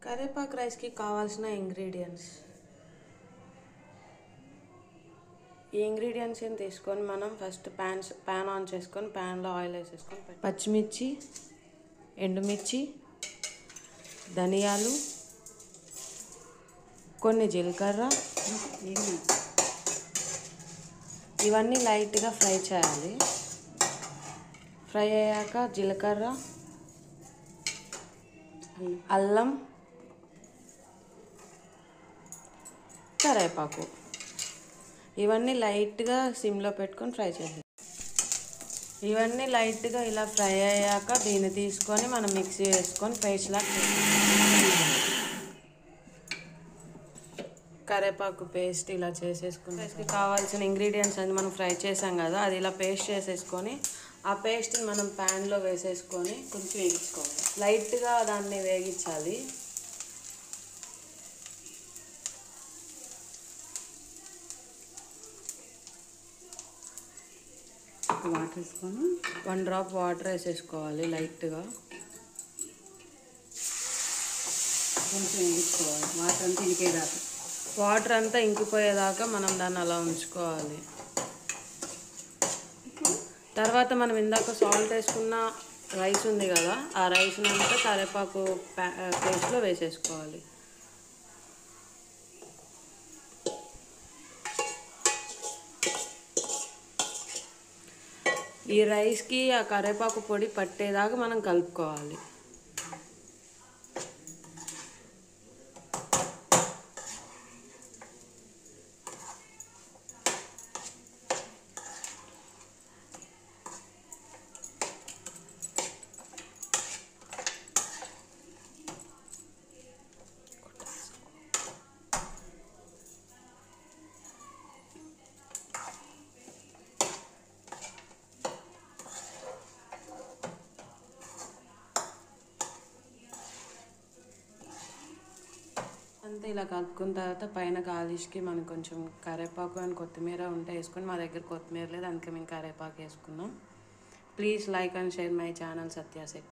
కరివేపాకు రైస్కి కావాల్సిన ఇంగ్రీడియంట్స్. ఈ ఇంగ్రీడియంట్స్ ఏం తీసుకొని మనం ఫస్ట్ ప్యాన్ ఆన్ చేసుకొని ప్యాన్లో ఆయిల్ వేసేసుకొని పచ్చిమిర్చి, ఎండుమిర్చి, ధనియాలు, కొన్ని జీలకర్ర, ఇవన్నీ లైట్గా ఫ్రై చేయాలి. ఫ్రై అయ్యాక జీలకర్ర, అల్లం, కరివేపాకు ఇవన్నీ లైట్గా సిమ్లో పెట్టుకొని ఫ్రై చేయాలి. ఇవన్నీ లైట్గా ఇలా ఫ్రై అయ్యాక దీన్ని తీసుకొని మనం మిక్సీ వేసుకొని పేస్ట్లా కరివేపాకు పేస్ట్ ఇలా చేసేసుకుని పేస్ట్కి కావాల్సిన ఇంగ్రీడియంట్స్ అన్ని మనం ఫ్రై చేసాం కదా, అది ఇలా పేస్ట్ చేసేసుకొని ఆ పేస్ట్ని మనం ప్యాన్లో వేసేసుకొని కొంచెం వేయించుకోవాలి. లైట్గా దాన్ని వేగించాలి. వాటర్ వేసుకొని 1 డ్రాప్ వాటర్ వేసేసుకోవాలి. లైట్గా కొంచెం వేయించుకోవాలి. వాటర్ అంతా ఇంకిపోయేదాకా మనం దాన్ని అలా ఉంచుకోవాలి. తర్వాత మనం ఇందాక సాల్ట్ వేసుకున్న రైస్ ఉంది కదా, ఆ రైస్ని అంతా కరివేపాకు పేస్ట్లో వేసేసుకోవాలి. ఈ రైస్కి ఆ కరివేపాకు పొడి పట్టేదాకా మనం కలుపుకోవాలి. అంతా ఇలా కలుపుకున్న తర్వాత పైన గార్నిష్కి మనం కొంచెం కరివేపాకు అండ్ కొత్తిమీర ఉంటే వేసుకొని, మా దగ్గర కొత్తిమీర లేదు అందుకే మేము కరివేపాకు వేసుకున్నాం. Please like and share my channel సత్యాశక్తి.